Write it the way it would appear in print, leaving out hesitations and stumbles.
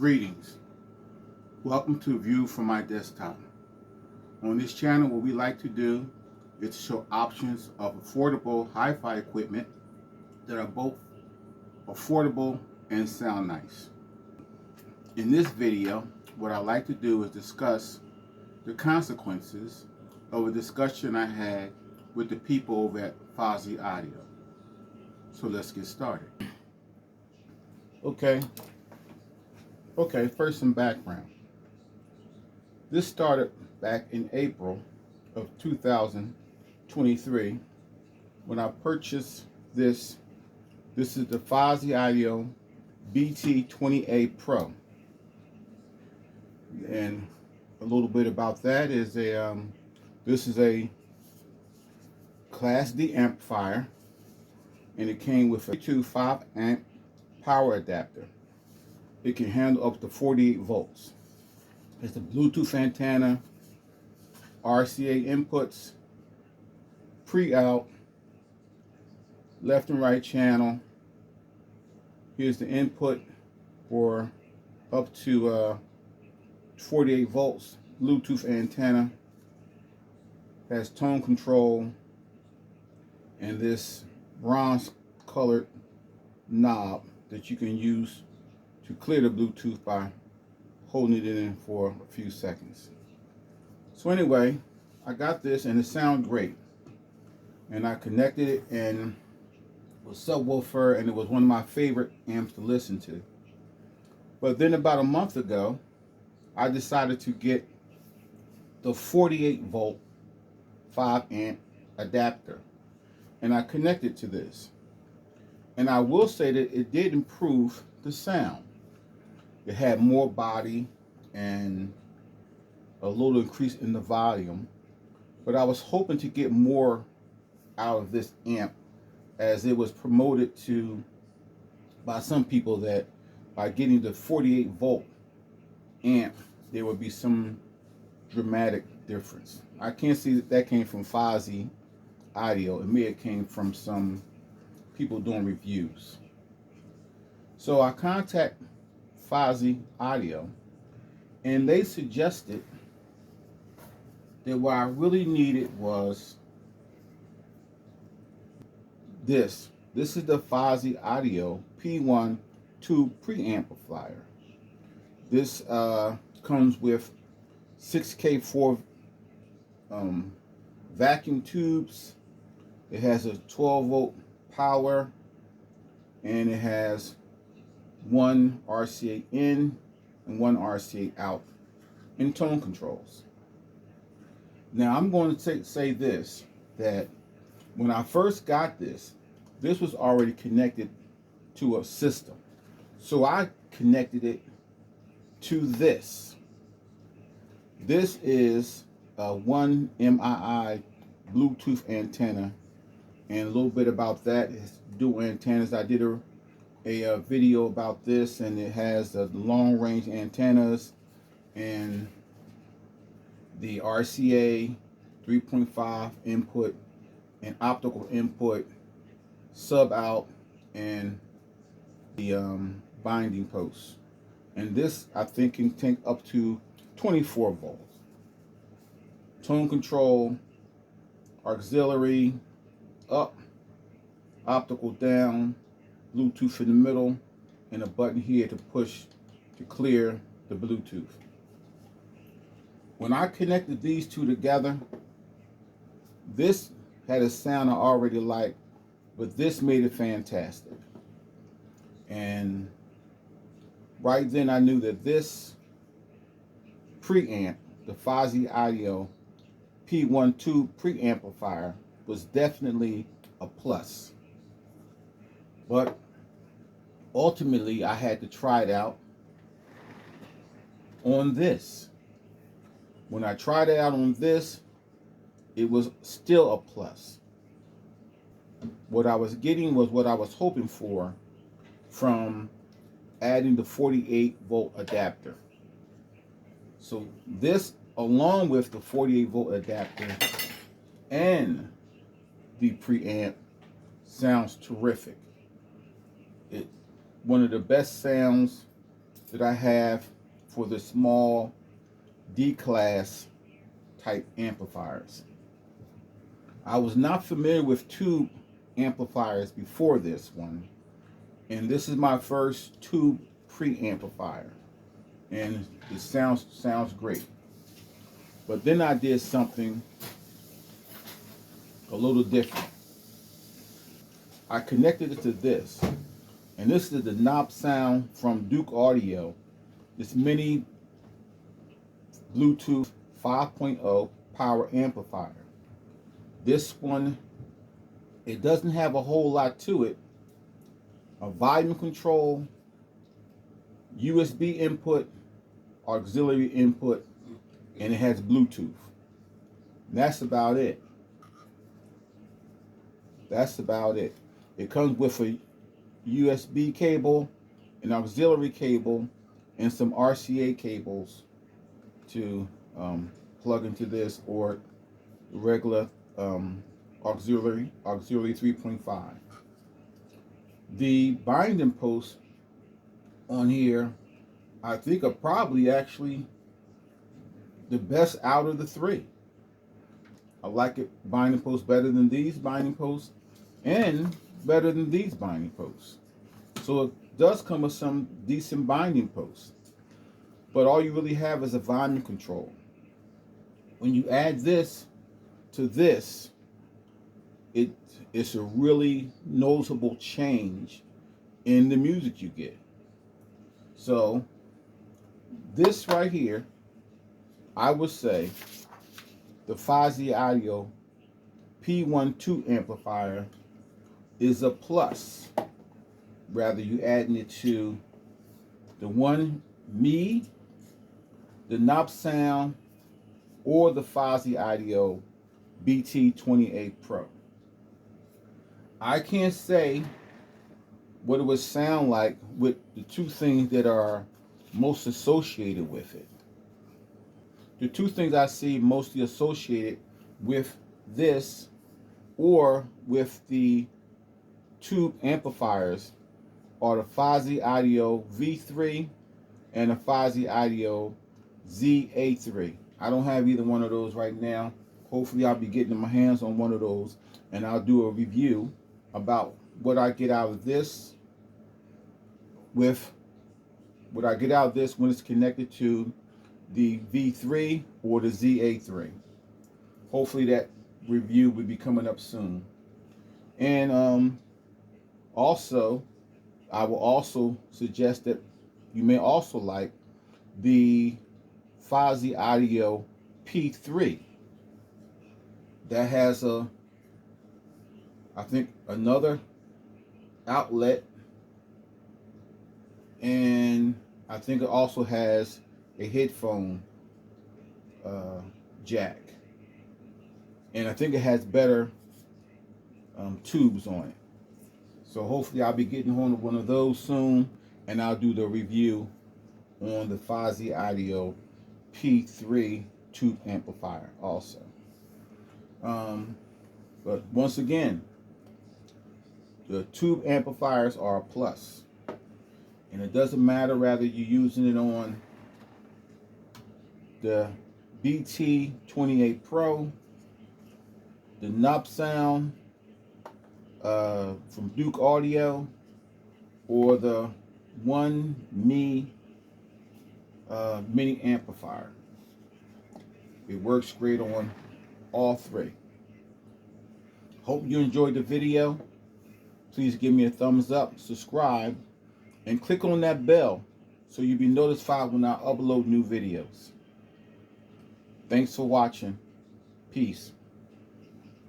Greetings. Welcome to View from my desktop. On this channel, what we like to do is show options of affordable hi-fi equipment that are both affordable and sound nice. In this video, what I like to do is discuss the consequences of a discussion I had with the people over at Fosi Audio. So let's get started. Okay, first some background. This started back in April of 2023 when I purchased this. This is the Fosi Audio BT20A Pro. And a little bit about that is this is a Class D amplifier, and it came with a 5 amp power adapter. It can handle up to 48 volts. It's a Bluetooth antenna, RCA inputs, pre-out, left and right channel. Here's the input for up to 48 volts, Bluetooth antenna, has tone control, and this bronze colored knob that you can use to clear the Bluetooth by holding it in for a few seconds. So anyway, I got this and it sounded great. And I connected it and it was subwoofer, and it was one of my favorite amps to listen to. But then about a month ago, I decided to get the 48 volt 5 amp adapter, and I connected to this. And I will say that it did improve the sound. It had more body and a little increase in the volume, but I was hoping to get more out of this amp, as it was promoted to by some people that by getting the 48 volt amp there would be some dramatic difference. I can't see that came from Fosi Audio. It may have came from some people doing reviews. So I contacted Fosi Audio, and they suggested that what I really needed was this. This is the Fosi Audio P1 tube preamplifier. This comes with 6K4 vacuum tubes. It has a 12 volt power, and it has one RCA in and one RCA out, and tone controls. Now I'm going to say this, that when I first got this was already connected to a system. So I connected it to this. This is a 1 MII Bluetooth antenna, and a little bit about that is dual antennas. I did a video about this, and it has the long range antennas and the RCA 3.5 input and optical input, sub out, and the binding posts. And this I think can take up to 24 volts. Tone control, auxiliary up, optical down, Bluetooth in the middle, and a button here to push to clear the Bluetooth. When I connected these two together, this had a sound I already liked, but this made it fantastic. And right then I knew that this preamp, the Fosi Audio P1 tube preamplifier, was definitely a plus. But ultimately I had to try it out on this. When I tried it out on this, it was still a plus. What I was getting was what I was hoping for from adding the 48 volt adapter. So this, along with the 48 volt adapter and the preamp, sounds terrific. It one of the best sounds that I have for the small D-class type amplifiers. I was not familiar with tube amplifiers before this one, and this is my first tube preamplifier, and it sounds great. But then I did something a little different. I connected it to this, and this is the Nobsound from Duke Audio, this mini Bluetooth 5.0 power amplifier. This one, it doesn't have a whole lot to it. A volume control, USB input, auxiliary input, and it has Bluetooth. And that's about it. That's about it. It comes with a USB cable, an auxiliary cable, and some RCA cables to plug into this, or regular auxiliary 3.5. The binding posts on here, I think, are probably actually the best out of the three. I like it binding posts better than these binding posts, and better than these binding posts. So it does come with some decent binding posts, but all you really have is a volume control. When you add this to this, it's a really noticeable change in the music you get. So this right here, I would say the Fosi Audio P12 amplifier is a plus. Rather you adding it to the the Nobsound, or the Fosi Audio BT20A Pro. I can't say what it would sound like with the two things that are most associated with it. The two things I see mostly associated with this or with the tube amplifiers are the Fosi Audio V3 and the Fosi Audio ZA3. I don't have either one of those right now. Hopefully I'll be getting my hands on one of those, and I'll do a review about what I get out of this when it's connected to the V3 or the ZA3. Hopefully that review will be coming up soon. And also, I will also suggest that you may also like the Fosi Audio P3. That has I think another outlet, and I think it also has a headphone jack, and I think it has better tubes on it. So hopefully I'll be getting hold of one of those soon, and I'll do the review on the Fosi Audio P3 tube amplifier also. But once again, the tube amplifiers are a plus, and it doesn't matter whether you're using it on the BT20A Pro, the Nobsound from Duke Audio, or the mini amplifier. It works great on all three. Hope you enjoyed the video. Please give me a thumbs up, subscribe, and click on that bell so you'll be notified when I upload new videos. Thanks for watching. Peace.